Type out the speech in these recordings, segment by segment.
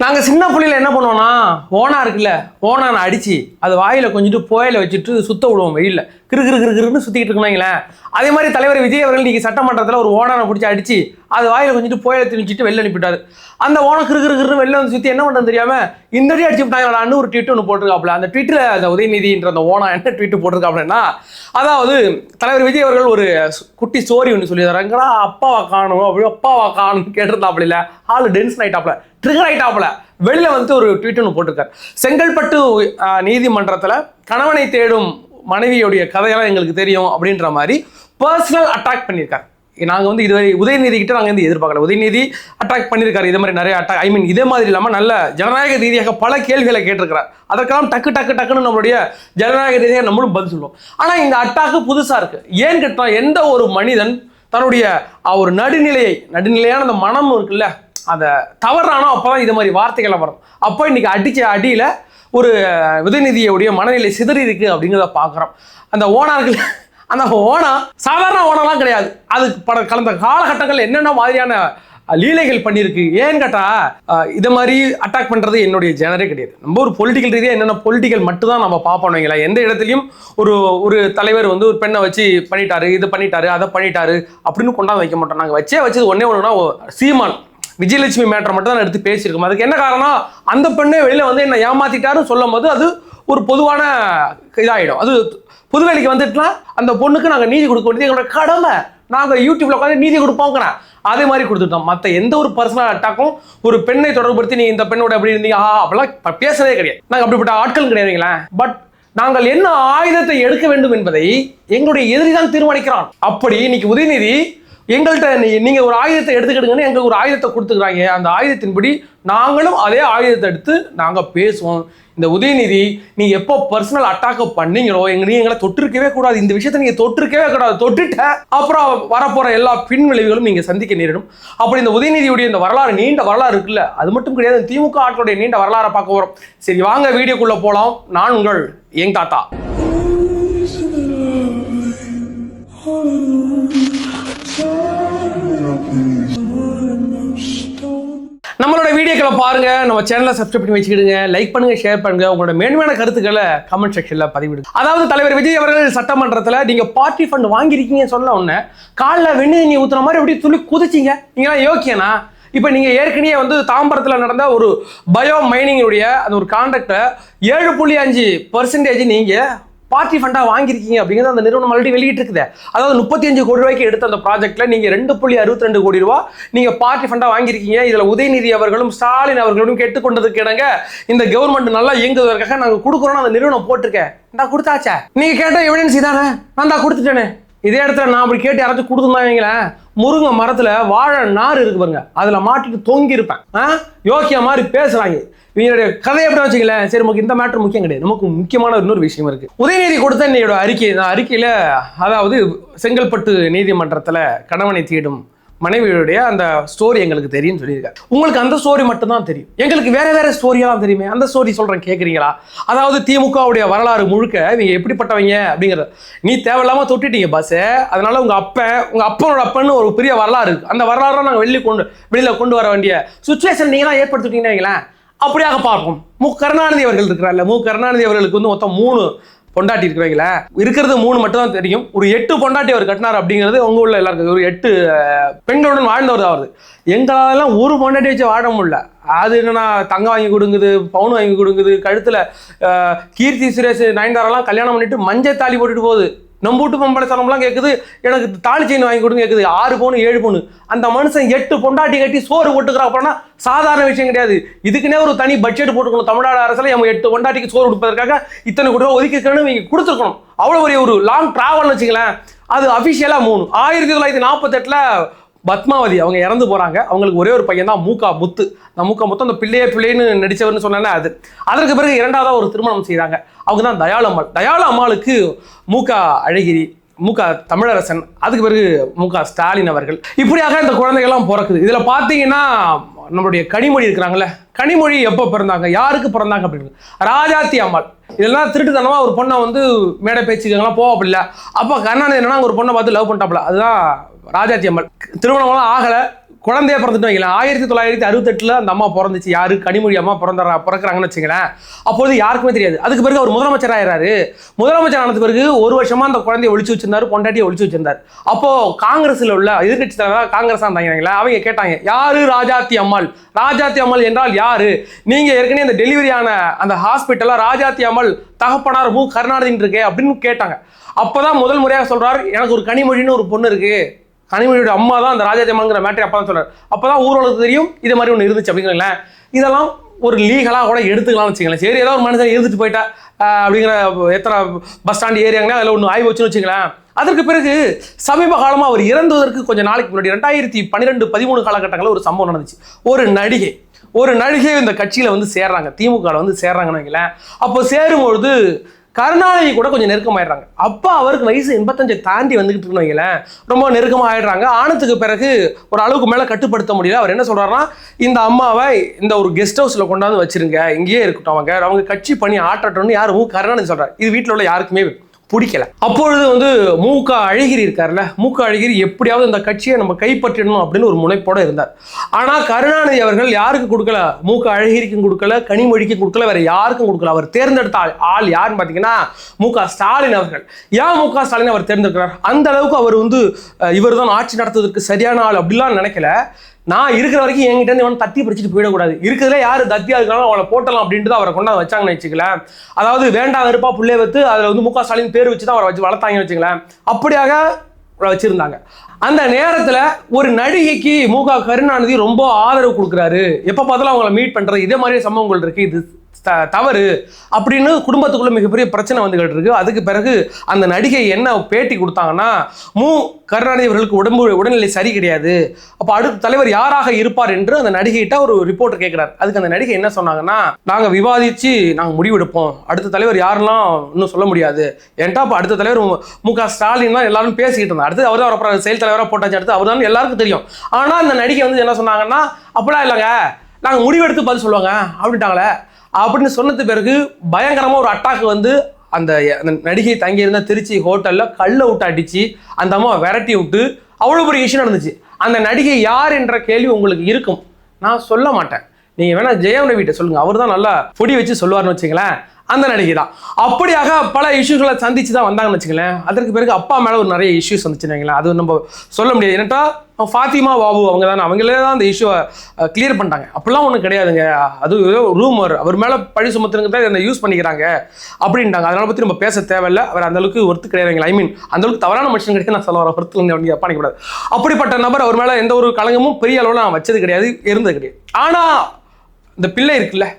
நாங்கள் சின்ன பிள்ளையில என்ன பண்ணுவோம்னா ஓனா இருக்குல்ல, ஓனானை அடித்து அது வாயில் கொஞ்சிட்டு புயலை வச்சுட்டு சுத்த விடுவோம் வெயிலில். கிருன்னு சுற்றிக்கிட்டு இருக்கணுங்களேன். அதே மாதிரி தலைவர் விஜய் அவர்கள் இன்றைக்கி சட்டமன்றத்தில் ஒரு ஓனானை பிடிச்சி அடித்து அது வாயில் கொஞ்சிட்டு புயலை திணிச்சிட்டு வெளில அனுப்பிட்டார். அந்த ஓனம் கிருன்னு வெளில வந்து சுற்றி என்ன பண்ணுறது தெரியாமல் இந்த அடி அடிச்சு விட்டாங்களான்னு ஒரு ட்வீட் ஒன்று போட்டிருக்காப்புல. அந்த ட்வீட்டில் அந்த உதயநிதின்ற அந்த ஓனா என்ன ட்வீட்டு போட்டிருக்காப்புலன்னா, அதாவது தலைவர் விஜய் அவர்கள் ஒரு குட்டி ஸ்டோரி ஒன்று சொல்லி தராங்களா, அப்பாவை காணும் அப்படி அப்பாவை காணும்னு கேட்டிருந்தாப்புல. இல்லை ஆள் டென்ஷன் ஆகிட்டாப்புல, ட்ரிகர் ஆகிட்டாப்புல. வெளியில வந்து ஒரு ட்வீட் ஒன்று போட்டிருக்காரு. செங்கல்பட்டு நீதிமன்றத்தில் கணவனை தேடும் மனைவியுடைய கதையெல்லாம் எங்களுக்கு தெரியும் அப்படின்ற மாதிரி பர்சனல் அட்டாக் பண்ணியிருக்காரு. நாங்கள் வந்து இதுவரை உதயநிதி கிட்ட நாங்கள் வந்து எதிர்பார்க்கல. உதயநிதி அட்டாக் பண்ணியிருக்காரு. இதே மாதிரி நிறைய அட்டாக், இதே மாதிரி இல்லாமல் நல்ல ஜனநாயக ரீதியாக பல கேள்விகளை கேட்டிருக்கிறார். அதற்கெல்லாம் டக்குன்னு நம்மளுடைய ஜனநாயக ரீதியாக நம்மளும் பதில் சொல்லுவோம். ஆனால் இந்த அட்டாக்கு புதுசாக இருக்கு. ஏன்னு கேட்டால், எந்த ஒரு மனிதன் தன்னுடைய ஒரு நடுநிலையான அந்த மனம் இருக்குல்ல, அதை தவறானோ அப்போதான் இது மாதிரி வார்த்தைகளை வரும். அப்போ இன்னைக்கு அடிச்ச அடியில் ஒரு உதயநிதியுடைய மனநிலை சிதறி இருக்கு அப்படிங்கிறத பார்க்குறோம். அந்த ஓனார்கள், அந்த ஓனா சாதாரண ஓனாலாம் கிடையாது. அது கடந்த காலகட்டங்கள் என்னென்ன மாதிரியான லீலைகள் பண்ணியிருக்கு. ஏன்னு கேட்டால், இதை மாதிரி அட்டாக் பண்ணுறது என்னுடைய ஜெனரே கிடையாது. நம்ம ஒரு பொலிட்டிக்கல் ரீதியாக என்னென்ன பொலிட்டிக்கல் மட்டும் தான் நம்ம பார்ப்போம் வைங்களா. எந்த இடத்துலையும் ஒரு தலைவர் வந்து ஒரு பெண்ணை வச்சு பண்ணிட்டாரு, இது பண்ணிட்டாரு, அதை பண்ணிட்டாரு அப்படின்னு கொண்டாந்து வைக்க மாட்டோம். நாங்கள் வச்சது ஒன்றுனா சீமான் விஜயலட்சுமி மேட்டரை மட்டும் தான் எடுத்து பேசியிருக்கோம். அதுக்கு என்ன காரணம், அந்த பெண்ணே வெளியில் வந்து என்ன ஏமாத்திட்டாருன்னு சொல்லும் போது அது ஒரு பொதுவான இதாகிடும். அது புதுவேலைக்கு வந்துட்டுனா அந்த பொண்ணுக்கு நாங்கள் நீதி கொடுக்க வேண்டியது எங்களோட கடமை. நாங்கள் யூடியூப்ல உட்காந்து நீதி கொடுப்போங்கிறேன். அதே மாதிரி கொடுத்துட்டோம். மற்ற எந்த ஒரு பர்சனல் அட்டாக்கும் ஒரு பெண்ணை தொடர்புபடுத்தி நீ இந்த பெண்ணோட எப்படி இருந்தீங்க அப்படிலாம் பேசவே கிடையாது. நாங்கள் அப்படிப்பட்ட ஆட்கள் கிடையாதுங்களேன். பட் நாங்கள் என்ன ஆயுதத்தை எடுக்க வேண்டும் என்பதை எங்களுடைய எதிரிதான் தீர்மானிக்கிறான். அப்படி இன்னைக்கு உதயநிதி எங்கள்கிட்ட நீங்க ஒரு ஆயுதத்தை எடுத்துக்கிடுங்கன்னு எங்களுக்கு ஒரு ஆயுதத்தை கொடுத்துக்கிறாங்க. அந்த ஆயுதத்தின்படி நாங்களும் அதே ஆயுதத்தை எடுத்து நாங்க பேசுவோம். இந்த உதயநிதி நீ எப்போ பர்சனல் அட்டாக் பண்ணீங்களோ நீ எங்களை தொட்டிருக்கவே கூடாது. இந்த விஷயத்தை நீங்க தொட்டிருக்கவே கூடாது. தொட்டுட்ட அப்புறம் வரப்போற எல்லா பின் விளைவுகளும் நீங்க சந்திக்க நேரிடும். அப்படி இந்த உதயநிதியுடைய இந்த வரலாறு, நீண்ட வரலாறு இருக்குல்ல, அது மட்டும் கிடையாது, திமுக ஆட்களுடைய நீண்ட வரலாறை பார்க்க வரும். சரி வாங்க வீடியோக்குள்ள போலாம். நான் உங்கள் எங் தாத்தா. நம்மளோட வீடியோக்களை பாருங்க, நம்ம சேனலை சப்ஸ்கிரைப் பண்ணி வச்சுக்கிடுங்க, லைக் பண்ணுங்க, ஷேர் பண்ணுங்க, உங்களோட மேன்மையான கருத்துக்களை கமெண்ட் செக்ஷன்ல பதிவிடுங்க. அதாவது தலைவர் விஜய் அவர்கள் சட்டமன்றத்தில் நீங்க பார்ட்டி ஃபண்ட் வாங்கியிருக்கீங்க சொன்ன உடனே காலில் வெண்ணி ஊத்துற மாதிரி எப்படி துளி குதிச்சிங்க. நீங்களா யோக்கியனா? இப்போ நீங்கள் ஏற்கனவே வந்து தாம்பரத்தில் நடந்த ஒரு பயோ மைனிங்குடைய அந்த ஒரு கான்ட்ராக்டை 7.5% நீங்கள் பார்ட்டி ஃபண்டாக வாங்கியிருக்கீங்க அப்படிங்கிறது அந்த நிறுவனம் ஆல்ரெடி வெளியிட்டு இருக்குது. அதாவது 35 கோடி ரூபாய்க்கு எடுத்த அந்த ப்ராஜெக்ட்ல நீங்க 2.62 கோடி ரூபாய் நீங்க பார்ட்டி ஃபண்டா வாங்கியிருக்கீங்க. இதுல உதயநிதி அவர்களும் ஸ்டாலின் அவர்களும் கேட்டுக்கொண்டதுக்கு இடங்க இந்த கவர்மெண்ட் நல்லா இயங்குவதற்காக நாங்க கொடுக்குறோம்னு அந்த நிறுவனம் போட்டிருக்கேன். நான் கொடுத்தாச்சா? நீங்க கேட்ட எவிடன்ஸ் இதானே, நான் தான் கொடுத்துட்டேனே. இதே இடத்துல நான் அப்படி கேட்டு யாராச்சும் கொடுத்துருந்தாங்களேன், முருங்கை மரத்துல வாழை நார் இருக்கு பாருங்க, அதுல மாட்டிட்டு தொங்கி இருப்பேன். யோக்கிய மாதிரி பேசுறாங்க. இவங்களுடைய கதையை எப்படி வச்சுக்கல. சரி, நமக்கு இந்த மேட்டர் முக்கியம் கிடையாது. நமக்கு முக்கியமான இன்னொரு விஷயம் இருக்கு. உதயநிதி கொடுத்த என்னோட அறிக்கையில அதாவது செங்கல்பட்டு நீதிமன்றத்துல கணவனை தேடும் மனைவியுடைய அந்த ஸ்டோரி எங்களுக்கு தெரியும் சொல்லியிருக்காரு. உங்களுக்கு அந்த ஸ்டோரி மட்டும் தான் தெரியும், எங்களுக்கு வேற ஸ்டோரியெல்லாம் தெரியுமே. அந்த ஸ்டோரி சொல்றேன், கேட்குறீங்களா? அதாவது திமுகவுடைய வரலாறு முழுக்க இவங்க எப்படிப்பட்டவங்க அப்படிங்கிறத நீ தேவையில்லாம தொட்டுட்டீங்க பாஸ். அதனால உங்க அப்பனோட அப்பன்னு ஒரு பெரிய வரலாறு இருக்கு. அந்த வரலாறு நாங்கள் வெளியில கொண்டு வர வேண்டிய சுச்சுவேஷன் நீங்க தான் ஏற்படுத்திட்டீங்கன்னா அப்படியாக பார்ப்போம். கருணாநிதி அவர்கள் இருக்கிறார்ல, கருணாநிதி அவர்களுக்கு வந்து மொத்தம் 3 பொண்டாட்டி இருக்கிறீங்களா? இருக்கிறது 3 மட்டும் தான் தெரியும். ஒரு 8 பொண்டாட்டி அவர் கட்டினார் அப்படிங்கிறது உங்க உள்ள எல்லாருக்கும். ஒரு 8 பெண்களுடன் வாழ்ந்தவர் தான். எங்களாலெல்லாம் ஒரு பொண்டாட்டி வச்சு வாழ முடியல. அது என்னன்னா தங்கம் வாங்கி கொடுங்குது, பவுன் வாங்கி கொடுங்குது, கழுத்துல கீர்த்தி சுரேஷ் நயன்தாரெல்லாம் கல்யாணம் பண்ணிட்டு மஞ்சள் தாலி போட்டுட்டு போகுது. நம்ம வீட்டு பொம்பளை தரம்லாம் கேட்குது, எனக்கு தாலி செயின் வாங்கி கொடுங்க கேட்குது. 6 பவுன் 7 பவுன். அந்த மனுஷன் 8 பொண்டாட்டி கட்டி சோறு போட்டுக்கிறா அப்படின்னா சாதாரண விஷயம் கிடையாது. இதுக்குன்னே ஒரு தனி பட்ஜெட் போட்டுக்கணும். தமிழ்நாடு அரசுல நம்ம 8 பொண்டாட்டிக்கு சோறு கொடுப்பதற்காக இத்தனை கோடி ரூபாய் ஒதுக்கிக்கணும், நீங்க கொடுத்துருக்கணும். அவ்வளோ ஒரு லாங் டிராவல்னு வச்சுங்களேன். அது அஃபிஷியலா 3 1948 பத்மாவதி அவங்க இறந்து போறாங்க. அவங்களுக்கு ஒரே ஒரு பையன் தான் மூக்கா முத்து. அந்த மூக்கா முத்து அந்த பிள்ளைன்னு நடிச்சவர்னு சொன்னாலே அது. அதற்கு பிறகு 2வது ஒரு திருமணம் செய்கிறாங்க. அவங்க தான் தயாளு அம்மாளுக்கு மூக்கா அழகிரி, மூக்கா தமிழரசன், அதுக்கு பிறகு மூக்கா ஸ்டாலின் அவர்கள். இப்படியாக இந்த குழந்தைகள்லாம் பிறக்குது. இதுல பாத்தீங்கன்னா நம்மளுடைய கனிமொழி இருக்கிறாங்கல்ல, கனிமொழி எப்போ பிறந்தாங்க, யாருக்கு பிறந்தாங்க அப்படின்னு ராஜாத்தி அம்மாள். இதெல்லாம் திருட்டுத்தனமா ஒரு பொண்ணை வந்து மேடை பேச்சுக்கெல்லாம் போவாப்பில்ல. அப்போ கருணாநிதி என்னன்னா ஒரு பொண்ணை பார்த்து லவ் பண்ணிட்டாப்ல, அதுதான் ராஜாத்தி அம்மாள். திருமணம்லாம் ஆகலை, குழந்தைய பிறந்துட்டு வைங்களேன். 1968 அந்த அம்மா பிறந்துச்சு. யாரு? கனிமொழி அம்மா பிறக்கிறாங்கன்னு வச்சுங்களேன். அப்போது யாருக்குமே தெரியாது. அதுக்கு பிறகு அவர் முதலமைச்சர் ஆயிடுறாரு. முதலமைச்சர் ஆனது பிறகு ஒரு வருஷமா அந்த குழந்தைய ஒழிச்சு வச்சிருந்தாரு, பொண்டாட்டியை ஒழிச்சு வச்சிருந்தாரு. அப்போ காங்கிரஸ்ல உள்ள எதிர்கட்சி தலைவராக காங்கிரஸ் இருந்தாங்க. அவங்க கேட்டாங்க, யாரு ராஜாத்தி அம்மாள்? ராஜாத்தி அம்மாள் என்றால் யாரு? நீங்க ஏற்கனவே அந்த டெலிவரியான அந்த ஹாஸ்பிட்டல்ல ராஜாத்தி அம்மாள் தகப்பனார் மு கருணாநிதி இருக்கே அப்படின்னு கேட்டாங்க. அப்பதான் முதல் முறையாக சொல்றாரு, எனக்கு ஒரு கனிமொழின்னு ஒரு பொண்ணு இருக்கு, கனிமொழியோட அம்மா தான் அந்த ராஜாத்தி அம்மாங்கிற மேட்டரை அப்பதான் சொல்றாரு. அப்பதான் ஊர்களுக்கு தெரியும் இது மாதிரி ஒன்று இருந்துச்சு அப்படிங்கிறீங்களேன். இதெல்லாம் ஒரு லீகலாக கூட எடுத்துக்கலாம்னு வச்சுங்களேன். சரி, ஏதோ ஒரு மனுஷன் இருந்துட்டு போயிட்டா அப்படிங்கிற எத்தனை பஸ் ஸ்டாண்டு ஏரியாங்கன்னா அதில் ஒன்று ஆய்வு வச்சுன்னு வச்சுங்களேன். அதற்கு பிறகு சமீப காலமாக அவர் இறந்ததற்கு கொஞ்சம் நாளைக்கு முன்னாடி 2012-13 காலகட்டங்களில் ஒரு சம்பவம் நடந்துச்சு. ஒரு நடிகை இந்த கட்சியில் வந்து சேர்றாங்க, திமுக வந்து சேர்றாங்கன்னு வைங்களேன். அப்போ சேரும்பொழுது கருணாநிதி கூட கொஞ்சம் நெருக்கமாயிடுறாங்க. அப்போ அவருக்கு வயசு 85 தாண்டி வந்துகிட்டு இருக்குன்னு வைங்களேன். ரொம்ப நெருக்கமாக ஆயிடுறாங்க. ஆனதுக்கு பிறகு ஒரு அளவுக்கு மேலே கட்டுப்படுத்த முடியல. அவர் என்ன சொல்றாருன்னா, இந்த அம்மாவை இந்த ஒரு கெஸ்ட் ஹவுஸில் கொண்டாந்து வச்சிருங்க, இங்கேயே இருக்கட்டும், அவங்க கட்சி பண்ணி ஆட்டட்டும்னு யாரும் கருணாநிதி சொல்றாரு. இது வீட்டில் உள்ள யாருக்குமே பிடிக்கல. அப்பொழுது வந்து மு.க. அழகிரி இருக்காருல்ல, மு.க. அழகிரி எப்படியாவது இந்த கட்சியை நம்ம கைப்பற்றணும் அப்படின்னு ஒரு முனைப்போட இருந்தார். ஆனா கருணாநிதி அவர்கள் யாருக்கு கொடுக்கல? மு.க. அழகிரிக்கும் கொடுக்கல, கனிமொழிக்கும் கொடுக்கல, வேற யாருக்கும் கொடுக்கல. அவர் தேர்ந்தெடுத்த ஆள் யாருன்னு பாத்தீங்கன்னா மு.க. ஸ்டாலின் அவர்கள். ஏன் மு.க. ஸ்டாலின் அவர் தேர்ந்தெடுக்கிறார்? அந்த அளவுக்கு அவர் வந்து இவர் தான் ஆட்சி நடத்துவதற்கு சரியான ஆள் அப்படிலாம் நினைக்கல. நான் இருக்கிற வரைக்கும் என்கிட்ட இருந்து இவன் தட்டி பிடிச்சிட்டு போயிடக்கூடாது, இருக்கிறதுல யாரு தத்தியா இருக்காலும் அவளை போட்டலாம் அப்படின்ட்டு அவரை கொண்டாந்து வச்சாங்கன்னு வச்சுக்கலாம். அதாவது வேண்டாம் வெறுப்பா புள்ளைய வைத்து அதில் வந்து மு.க. ஸ்டாலின் பேர் வச்சு தான் அவரை வச்சு வளர்த்தாங்கன்னு வச்சுக்கலாம். அப்படியாக வச்சிருந்தாங்க. அந்த நேரத்தில் ஒரு நடிகைக்கு மு.க. கருணாநிதி ரொம்ப ஆதரவு கொடுக்குறாரு. எப்போ பார்த்தாலும் அவங்கள மீட் பண்றது, இதே மாதிரியே சம்பவங்கள் இருக்கு, இது தவறு அப்படின்னு குடும்பத்துக்குள்ள மிகப்பெரிய பிரச்சனை வந்துகிட்டு இருக்கு. அதுக்கு பிறகு அந்த நடிகை என்ன பேட்டி கொடுத்தாங்கன்னா, மு கருணாநிதி அவர்களுக்கு உடல்நிலை சரி கிடையாது, அப்ப அடுத்த தலைவர் யாராக இருப்பார் என்று அந்த நடிகைகிட்ட ஒரு ரிப்போர்ட் கேட்கிறார். அதுக்கு அந்த நடிகை என்ன சொன்னாங்கன்னா, நாங்க விவாதிச்சு நாங்க முடிவெடுப்போம், அடுத்த தலைவர் யாருலாம் இன்னும் சொல்ல முடியாது, ஏன்டா அப்ப அடுத்த தலைவர் மு.க. ஸ்டாலின் தான் எல்லாரும் பேசிக்கிட்டு இருந்தாங்க. அடுத்து அவர் தான் அப்புறம் செயல் தலைவராக போட்டாச்சு, அடுத்து அவர் தான் எல்லாருக்கும் தெரியும். ஆனா அந்த நடிகை வந்து என்ன சொன்னாங்கன்னா, அப்படிலாம் இல்லைங்க, நாங்க முடிவெடுத்து பதில் சொல்லுவாங்க அப்படின்ட்டாங்களே அப்படின்னு சொன்னது பிறகு பயங்கரமா ஒரு அட்டாக் வந்து அந்த நடிகை தங்கியிருந்த திருச்சி ஹோட்டல்ல கல்லை விட்டு அடிச்சு அந்த அம்மா விரட்டி விட்டு அவ்வளவு பெரிய இஷ்யூ நடந்துச்சு. அந்த நடிகை யார் என்ற கேள்வி உங்களுக்கு இருக்கும், நான் சொல்ல மாட்டேன், நீங்க வேணா ஜெயம் ரவிட்ட சொல்லுங்க, அவர் தான் நல்லா பொடி வச்சு சொல்லுவார்னு வச்சுங்களேன். அந்த நடிகை தான். அப்படியாக பல இஷ்யூஸ்களை சந்திச்சு தான் வந்தாங்கன்னு வச்சுங்களேன். அதற்கு பிறகு அப்பா மேல ஒரு நிறைய இஷ்யூஸ் வந்துச்சுன்னு வைங்களேன். அது நம்ம சொல்ல முடியாது. ஏன்னா ஃபாத்திமா பாபு அவங்க தானே, அவங்களே தான் அந்த இஷ்யூவை கிளியர் பண்ணிட்டாங்க. அப்படிலாம் ஒன்றும் கிடையாதுங்க, அது ரூமர், அவர் மேலே பழி சுமத்துறதுக்கு தான் இதை யூஸ் பண்ணிக்கிறாங்க அப்படின்ட்டாங்க. அதனால பற்றி நம்ம பேச தேவையில்லை. அவர் அந்த அளவுக்கு ஒருத்து கிடையாதுங்க. ஐ மீன் அந்த அளவுக்கு தவறான மனுஷன் கிடையாது நான் சொல்ல வர ஒருத்து பண்ணிக்கூடாது. அப்படிப்பட்ட நபர் அவர் மேலே எந்த ஒரு களங்கமும் பெரிய அளவில் நான் வச்சது கிடையாது, இருந்தது கிடையாது. ஆனால் இந்த பிள்ளை இருக்குல்ல,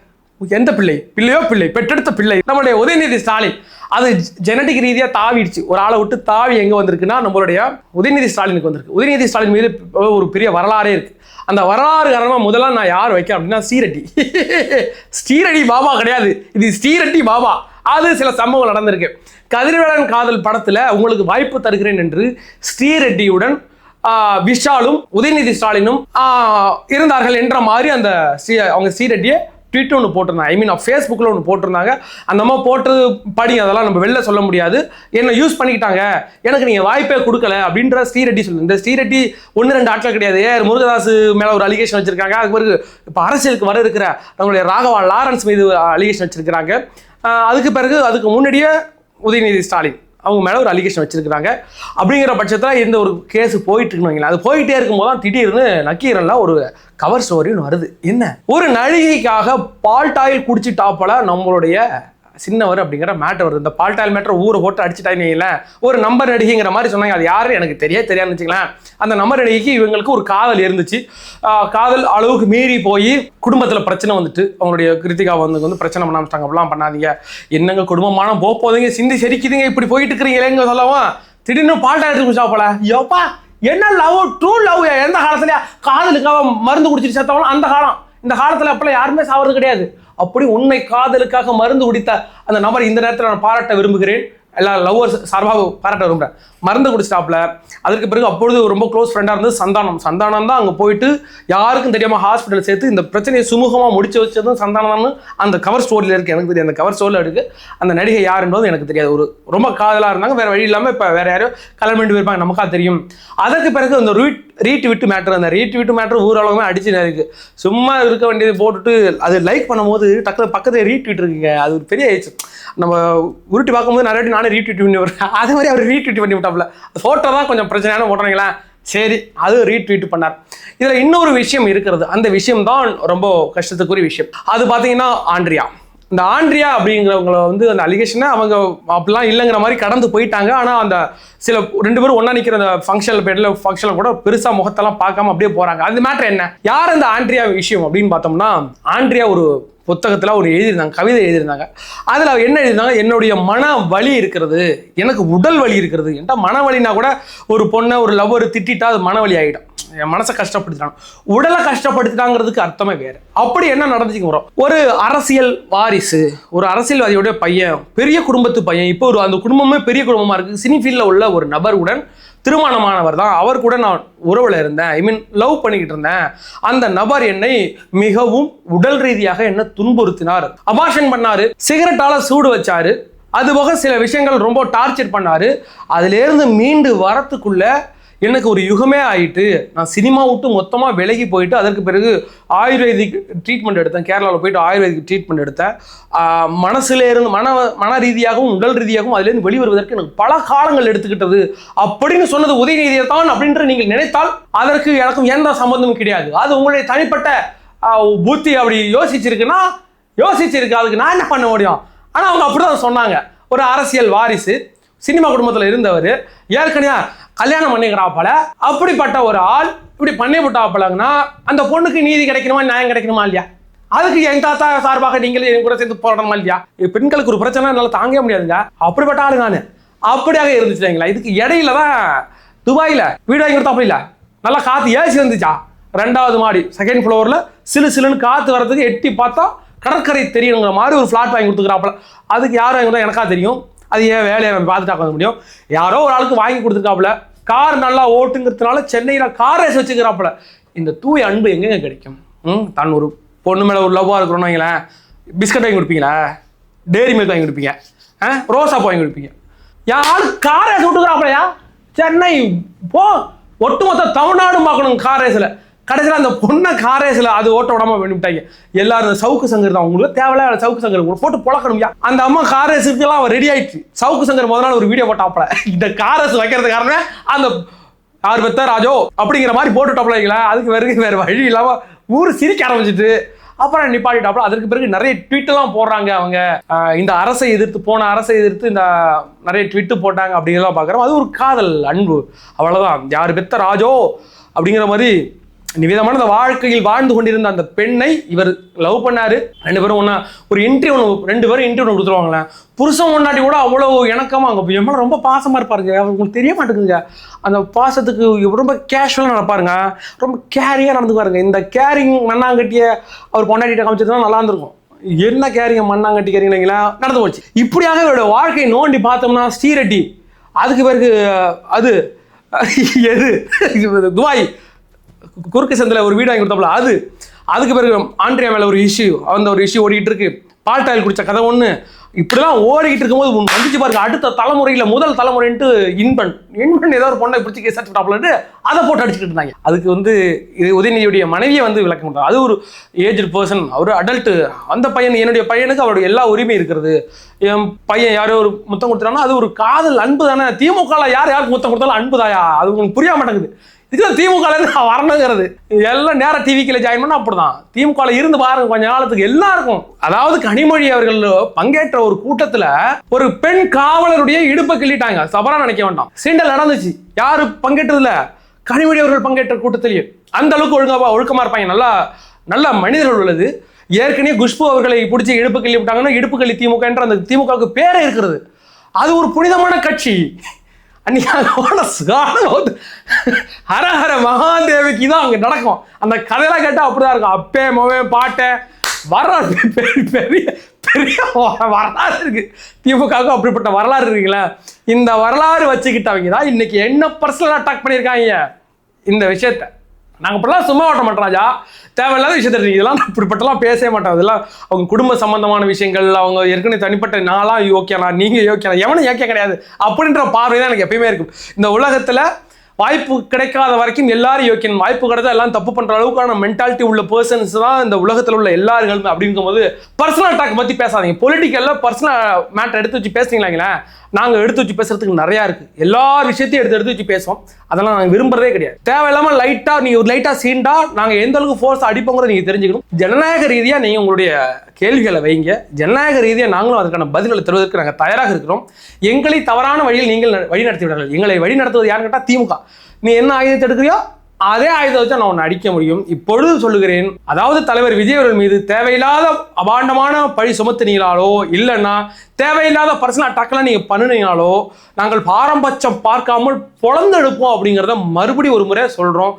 எந்த பிள்ளையோ பெற்றெடுத்த பிள்ளை நம்மளுடைய உதயநிதி ஸ்டாலின், அது ஜெனடிக் ரீதியாக தாவிடுச்சு. ஒரு ஆளை விட்டு தாவி எங்கே வந்திருக்குன்னா நம்மளுடைய உதயநிதி ஸ்டாலினுக்கு வந்திருக்கு. உதயநிதி ஸ்டாலின் மீது ஒரு பெரிய வரலாறே இருக்கு. அந்த வரலாறு காரணமாக முதல்ல நான் யார் வைக்க அப்படின்னா ஸ்ரீரெட்டி பாபா கிடையாது, இது ஸ்ரீரெட்டி பாபா. அது சில சம்பவங்கள் நடந்திருக்கு. கதிர்வேலன் காதல் படத்தில் உங்களுக்கு வாய்ப்பு தருகிறேன் என்று ஸ்ரீரெட்டியுடன் விஷாலும் உதயநிதி ஸ்டாலினும் இருந்தார்கள் என்ற மாதிரி அந்த அவங்க ஸ்ரீரெட்டியை ட்வீட் ஒன்று போட்டிருந்தாங்க. ஐ மீன் ஃபேஸ்புக்கில் ஒன்று போட்டிருந்தாங்க. அந்த அம்மா போட்டது படி அதெல்லாம் நம்ம வெளில சொல்ல முடியாது, என்ன யூஸ் பண்ணிக்கிட்டாங்க, எனக்கு நீங்கள் வாய்ப்பே கொடுக்கல அப்படின்ற ஸ்ரீரெட்டி சொல்லுங்க. இந்த ஸ்ரீரெட்டி 1-2 ஆட்கள் கிடையாது. முருகதாஸ் மேலே ஒரு அலிகேஷன் வச்சிருக்காங்க. அதுக்கு பிறகு இப்போ அரசியலுக்கு வர இருக்கிற நம்மளுடைய ராகவா லாரன்ஸ் மீது அலிகேஷன் வச்சிருக்கிறாங்க. அதுக்கு பிறகு அதுக்கு முன்னாடியே உதயநிதி ஸ்டாலின் அவங்க மேலே ஒரு அலிகேஷன் வச்சிருக்கிறாங்க. அப்படிங்கிற பட்சத்தில் இந்த ஒரு கேஸ் போயிட்டு இருக்குன்னு, அது போயிட்டே இருக்கும்போது தான் திடீர்னு நக்கீரன்ல ஒரு கவர் ஸ்டோரி வருது. என்ன, ஒரு நடிகைக்காக பால்டாயில் குடிச்சிட்டாப்பல நம்மளுடைய சின்னவர் அப்படிங்கிற மேட்டர் வருது. இந்த பால்டாயில் மேட்டர் ஊரை போட்டு அடிச்சுட்டாங்க. ஒரு நம்பர் நடிகைங்கிற மாதிரி சொன்னாங்க. அது யாரு எனக்கு தெரியாதுன்னு வச்சுக்கலாம். அந்த நம்பர் நடிகைக்கு இவங்களுக்கு ஒரு காதல் இருந்துச்சு. காதல் அளவுக்கு மீறி போய் குடும்பத்தில் பிரச்சனை வந்துட்டு அவங்களுடைய கிருத்திகா வந்து பிரச்சனை பண்ணாமட்டாங்க. அப்படிலாம் பண்ணாதீங்க, என்னங்க குடும்பமான போதீங்க, சிந்தி செரிக்குதுங்க, இப்படி போயிட்டு இருக்கிறீங்களேங்க சொல்லவும் திடீர்னு பால்டாயில் எடுத்து குடிச்சாப்பல. யோப்பா என்ன லவ், ட்ரூ லவ். எந்த காலத்துல காதலுக்காக மருந்து குடிச்சிட்டு சேர்த்தவங்களும் அந்த காலம். இந்த காலத்தில் அப்பெல்லாம் யாருமே சாவது கிடையாது. அப்படி உண்மை காதலுக்காக மருந்து குடித்த அந்த நபர் இந்த நேரத்தில் நான் பாராட்ட விரும்புகிறேன். எல்லா லவ்வர்ஸ் சார்பாக பாராட்ட விரும்புகிறேன். மருந்து குடிச்சிட்டாப்ல. அதற்கு பிறகு அப்பொழுது ரொம்ப க்ளோஸ் ஃப்ரெண்டாக இருந்தது சந்தானம் தான். அங்கே போயிட்டு யாருக்கும் தெரியாமல் ஹாஸ்பிட்டல் சேர்த்து இந்த பிரச்சனையை சுமூகமாக முடிச்சு வச்சதும் சந்தானம்னு அந்த கவர் ஸ்டோரியில் இருக்குது. எனக்கு தெரியாது அந்த கவர் ஸ்டோரியில் இருக்குது. அந்த நடிகை யாருன்றது எனக்கு தெரியாது. ஒரு ரொம்ப காதலாக இருந்தாங்க, வேறு வழி இல்லாமல் இப்போ வேறு யாரையோ கல்யாணம் பண்ணிட்டு போயிருப்பாங்க, நமக்கா தெரியும். அதற்கு பிறகு அந்த ரீட்வீட் மேட்ரு, அந்த ரீட்வீட் மேட்ரு ஊரளவுமே அடிச்சு இருக்கு. சும்மா இருக்க வேண்டியது போட்டுட்டு அது லைக் பண்ணும்போது டக்குனு பக்கத்தில் ரீட்வீட் இருக்குங்க. அது ஒரு பெரிய ஆயிடுச்சு. நம்ம உருட்டி பார்க்கும்போது நிறைய நானே ரீட்வீட் பண்ணி வருவேன். அதே மாதிரி அவர் ரீட்வீட் பண்ணி விட்டாப்புல. ஃபோட்டோ தான் கொஞ்சம் பிரச்சனையான போட்டோங்களா, சரி அது ரீட்வீட் பண்ணார். இதில் இன்னொரு விஷயம் இருக்கிறது. அந்த விஷயம் தான் ரொம்ப கஷ்டத்துக்குரிய விஷயம். அது பார்த்தீங்கன்னா ஆண்ட்ரியா. இந்த ஆண்ட்ரியா அப்படிங்கிறவங்கள வந்து அந்த அலிகேஷனை அவங்க அப்படிலாம் இல்லைங்கிற மாதிரி கடந்து போயிட்டாங்க. ஆனால் அந்த சில 2 பேரும் ஒன்றா நிற்கிற அந்த ஃபங்க்ஷனில் கூட பெருசாக முகத்தெல்லாம் பார்க்காம அப்படியே போகிறாங்க. அது மேட்டர் என்ன, யார் இந்த ஆண்ட்ரியா விஷயம் அப்படின்னு பார்த்தோம்னா, ஆண்ட்ரியா ஒரு புத்தகத்தில் ஒரு எழுதியிருந்தாங்க, கவிதை எழுதியிருந்தாங்க. அதில் என்ன எழுதியிருந்தாங்க, என்னுடைய மன வலி இருக்கிறது, எனக்கு உடல் வலி இருக்கிறது. ஏன்டா மன வலினா கூட ஒரு பொண்ணை ஒரு லவ்வர் திட்டா அது மனவலி ஆகிடும். என் மனசை கஷ்டப்படுத்திட்டாங்க, உடலை கஷ்டப்படுத்திட்டாங்கிறதுக்கு அர்த்தமே வேறு. அப்படி என்ன நடந்துச்சுங்க வரும், ஒரு அரசியல் வாரிசு, ஒரு அரசியல்வாதியோடைய பையன், பெரிய குடும்பத்து பையன், இப்போ ஒரு அந்த குடும்பமே பெரிய குடும்பமாக இருக்குது, சினி ஃபீல்டில் உள்ள ஒரு நபருடன் திருமணமானவர் தான், அவர் கூட நான் உறவில் இருந்தேன், லவ் பண்ணிக்கிட்டு இருந்தேன். அந்த நபர் என்னை மிகவும் உடல் ரீதியாக என்ன துன்புறுத்தினார், அபார்ஷன் பண்ணாரு, சிகரெட்டால சூடு வச்சாரு, அதுபோக சில விஷயங்கள் ரொம்ப டார்ச்சர் பண்ணாரு. அதிலிருந்து மீண்டு வரத்துக்குள்ள எனக்கு ஒரு யுகமே ஆயிட்டு, நான் சினிமா விட்டு மொத்தமாக விலகி போயிட்டு அதற்கு பிறகு ஆயுர்வேதிக் ட்ரீட்மெண்ட் எடுத்தேன். கேரளாவில் போயிட்டு ஆயுர்வேதிக் ட்ரீட்மெண்ட் எடுத்தேன். மனசுல இருந்து மன ரீதியாகவும் உடல் ரீதியாகவும் அதுலேருந்து வெளிவருவதற்கு எனக்கு பல காலங்கள் எடுத்துக்கிட்டது அப்படின்னு சொன்னது உதயநிதியை தான் அப்படின்ற நீங்கள் நினைத்தால் அதற்கு எனக்கும் எந்த சம்பந்தமும் கிடையாது. அது உங்களுடைய தனிப்பட்ட புத்தி அப்படி யோசிச்சிருக்குன்னா யோசிச்சிருக்கு, அதுக்கு நான் என்ன பண்ண முடியும். ஆனால் அவங்க அப்படிதான் சொன்னாங்க. ஒரு அரசியல் வாரிசு, சினிமா குடும்பத்தில் இருந்தவர், ஏற்கனவே கல்யாணம் பண்ணிக்கிறாப்பல, அப்படிப்பட்ட ஒரு ஆள் இப்படி பண்ணி விட்டாப்பலங்கன்னா அந்த பொண்ணுக்கு நீதி கிடைக்கணுமா, நியாயம் கிடைக்கணுமா இல்லையா? அதுக்கு என் தாத்தா சார்பாக நீங்களே என் கூட சேர்ந்து போராடணுமா இல்லையா? பெண்களுக்கு ஒரு பிரச்சனை என்னால் தாங்க முடியாதுங்க. அப்படிப்பட்ட ஆளு நான் அப்படியாக இருந்துச்சுங்களா. இதுக்கு இடையில தான் துபாயில் வீடு வாங்கி கொடுத்தாப்ப இல்லை, நல்லா காற்று ஏசி வந்துச்சா, 2வது மாடி 2nd ஃப்ளோரில் சிலுன்னு காற்று வரதுக்கு எட்டி பார்த்தா கடற்கரை தெரியுங்கிற மாதிரி ஒரு ஃப்ளாட் வாங்கி கொடுத்துக்கிறாப்பல. அதுக்கு யாரும் வாங்கி கொடுத்தா எனக்கா தெரியும், அது ஏன் வேலையை நம்ம பார்த்துட்டா பண்ண முடியும். யாரோ ஒரு ஆளுக்கு வாங்கி கொடுத்துருக்காப்புல, கார் நல்லா ஓட்டுங்கிறதுனால சென்னையில் கார் ரேஸ் வச்சுக்கிறாப்புல. இந்த தூய அன்பு எங்கெங்க கிடைக்கும்? தான் ஒரு பொண்ணு மேலே ஒரு லவ்வாக இருக்கிறோன்னு வைங்களேன், பிஸ்கட் வாங்கி கொடுப்பீங்களா, டேரி மில்க் வாங்கி கொடுப்பீங்க, ரோசாப்பூ வாங்கி கொடுப்பீங்க. என் ஆளு கார் ரேஸ் விட்டுக்கிறாப்புலையா, சென்னை போ ஒட்டுமொத்த தமிழ்நாடும் பார்க்கணும் கார் ரேஸில். கடைசியில் அந்த பொண்ணை கார் ரேஸில் அது ஓட்ட விடாம பண்ணிவிட்டாங்க. எல்லாரும் சவுக்கு சங்கர் தான், உங்களுக்கு தேவையில்ல சவுக்கு சங்கர் போட்டு பொழக்கணும்யா. அந்த அம்மா கார் ரேஸுக்கெல்லாம் அவர் ரெடி ஆயிடுச்சு. சவுக்கு சங்கர் முதல் நாள் ஒரு வீடியோ போட்டாப்புல, இந்த கார் ரேஸ் வைக்கிறது காரணமே அந்த யார் பெத்த ராஜோ அப்படிங்கிற மாதிரி போட்டுட்டாப்புல. அதுக்கு வேறு வழி இல்லாமல் ஊர் சிரிக்க ஆரம்பிச்சிட்டு அப்புறம் நிப்பாட்டிட்டாப்புல. அதற்கு பிறகு நிறைய ட்வீட்டெல்லாம் போடுறாங்க. அவங்க இந்த அரசை எதிர்த்து அரசை எதிர்த்து இந்த நிறைய ட்வீட்டு போட்டாங்க அப்படிங்கிறதெல்லாம் பார்க்குறோம். அது ஒரு காதல் அன்பு, அவ்வளோதான். யார் பெத்த ராஜோ அப்படிங்கிற மாதிரி நிவேதமான அந்த வாழ்க்கையில் வாழ்ந்து கொண்டிருந்த அந்த பெண்ணை இவர் லவ் பண்ணாரு. 2 பேரும் ஒன்றா ஒரு இன்டர்வியூ 2 பேரும் இன்டர்வியூ கொடுத்துருவாங்களேன். புருஷன் முன்னாடி கூட அவ்வளோ இணக்கமாக அங்கே எவ்வளோ ரொம்ப பாசமாக இருப்பாருங்க. அவங்களுக்கு தெரிய மாட்டேங்குங்க அந்த பாசத்துக்கு. ரொம்ப கேஷுவலாக நடப்பாருங்க, ரொம்ப கேரியாக நடந்துக்குவாருங்க. இந்த கேரிங் மண்ணாங்கட்டியை அவர் பொண்டாட்டிகிட்ட காமிச்சிருந்தா நல்லா இருந்திருக்கும். என்ன கேரிங்க மண்ணாங்கட்டி கேரிங்களா நடந்து போச்சு. இப்படியாக இவரோட வாழ்க்கையை நோண்டி பார்த்தோம்னா ஸ்ரீரெட்டி, அதுக்கு பிறகு அது எது துபாய் குறுக்கு சந்தில் ஒரு வீடு வாங்கி கொடுத்தாப்புல, அதுக்கு பிறகு ஆண்ட்ரியா மேலே ஒரு இஷ்யூ, அந்த ஒரு இஷ்யூ ஓடிக்கிட்டு இருக்கு. பால்டாயில் குடித்த கதை ஒன்று, இப்படிலாம் ஓடிக்கிட்டு இருக்கும்போது வந்துச்சு பாருங்க. அடுத்த தலைமுறையில் முதல் தலைமுறைன்ட்டு இன்பன் ஏதோ ஒரு பொண்ணை பிடிச்சி கேஸ் அடிச்சுட்டாப்புலன்ட்டு அதை போட்டு அடிச்சுக்கிட்டு இருந்தாங்க. அதுக்கு இது உதயநிதியுடைய மனைவியை விளக்கம் கொடுத்தாங்க. அது ஒரு ஏஜ்டு பர்சன், அவர் அடல்ட்டு. அந்த பையன், என்னுடைய பையனுக்கு அவருடைய எல்லா உரிமையும் இருக்கிறது. என் பையன் யாரோ ஒரு முத்தம் கொடுத்துட்டாங்கன்னா அது ஒரு காதல் அன்பு தானே. திமுகவில் யாருக்கு முத்தம் கொடுத்தாலும் அன்பு தாயா, அது உங்களுக்கு புரிய மாட்டேங்குது. இதுதான் திமுகலேருந்து வரணுங்கிறது. எல்லாம் நேரம் டிவிக்கில் ஜாயின் பண்ணால் அப்படிதான். திமுகவில் இருந்து பாருங்க கொஞ்ச காலத்துக்கு எல்லாருக்கும். அதாவது கனிமொழி அவர்கள் பங்கேற்ற ஒரு கூட்டத்தில் ஒரு பெண் காவலருடைய இடுப்பை கிள்ளிட்டாங்க. சபரா நினைக்க வேண்டாம், சீண்டல் நடந்துச்சு. யாரு பங்கேற்றதுல? கனிமொழி அவர்கள் பங்கேற்ற கூட்டத்திலேயே. அந்த அளவுக்கு ஒழுக்கமா இருப்பாங்க, நல்ல மனிதர்கள் உள்ளது. ஏற்கனவே குஷ்பு அவர்களை பிடிச்சி இடுப்பு கிள்ளி விட்டாங்கன்னா இடுப்பு கிள்ளி திமுக என்ற அந்த திமுகவுக்கு பேரே இருக்கிறது. அது ஒரு புனிதமான கட்சி. ஹரஹர மகாதேவிக்கு தான் அங்கே நடக்கும். அந்த கதையெல்லாம் கேட்டால் அப்படிதான் இருக்கும். அப்பே மொவே பாட்டை வரலாறு பெரிய பெரிய வரலாறு இருக்கு. திமுகவுக்கு அப்படிப்பட்ட வரலாறு இருக்குங்களா? இந்த வரலாறு வச்சுக்கிட்டவங்க தான் இன்னைக்கு என்ன பர்சனல் அட்டாக் பண்ணியிருக்காங்க இந்த விஷயத்த. நாங்கள் இப்படிலாம் சும்மா ஓட்ட மாட்டோம் ராஜா, தேவையில்லாத விஷயத்த இதெல்லாம் இப்படிப்பட்டலாம் பேசவே மாட்டோம். இதெல்லாம் அவங்க குடும்ப சம்பந்தமான விஷயங்கள், அவங்க ஏற்கனவே தனிப்பட்ட நான்லாம் யோக்கியலாம், நீங்கள் யோக்கியலாம், எவனும் யோக்கியம் கிடையாது அப்படின்ற பார்வை தான் எனக்கு எப்பயுமே இருக்கும். இந்த உலகத்தில் வாய்ப்பு கிடைக்காத வரைக்கும் எல்லாரும் யோக்கியம், வாய்ப்பு கிடைச்சா எல்லாம் தப்பு பண்ற அளவுக்கான மென்டாலிட்டி உள்ள பர்சன்ஸ் தான் இந்த உலகத்தில் உள்ள எல்லாரும். அப்படிங்கும்போது பர்சனல் அட்டாக் பத்தி பேசாதீங்க. பொலிட்டிக்கல்ல பர்சனல் மேட்டர் எடுத்து வச்சு பேசுறீங்களா? நாங்கள் எடுத்து வச்சு பேசுறதுக்கு நிறையா இருக்கு. எல்லா விஷயத்தையும் எடுத்து வச்சு பேசுவோம். அதெல்லாம் நாங்கள் விரும்புறதே கிடையாது. தேவையில்லாம நீங்க ஒரு லைட்டா சீண்டா நாங்கள் எந்த அளவுக்கு ஃபோர்ஸ் அடிப்போங்கிறத நீங்க தெரிஞ்சுக்கணும். ஜனநாயக ரீதியா நீங்க உங்களுடைய கேள்விகளை வைங்க. ஜனநாயக ரீதியா நாங்களும் அதுக்கான பதில்களை தருவதற்கு நாங்கள் தயாராக இருக்கிறோம். எங்களை தவறான வழியில் நீங்கள் வழி நடத்தி விடார்கள். எங்களை வழி நடத்துவது யாருன்னு கேட்டா திமுக. நீ என்ன ஆயுதத்தை எடுக்கிறியோ அதே ஆயுதத்தை வச்சு நான் உன்னை அடிக்க முடியும். இப்பொழுது சொல்லுகிறேன், அதாவது தலைவர் விஜய் அவர்கள் மீது தேவையில்லாத அபாண்டமான பழி சுமத்தினீங்களாலோ இல்லைன்னா தேவையில்லாத பர்சனல் அட்டாக்லாம் நீங்க பண்ணினீங்களாலோ நாங்கள் பாரபட்சம் பார்க்காமல் பொழந்தெடுப்போம் அப்படிங்கிறத மறுபடியும் ஒரு முறை சொல்றோம்.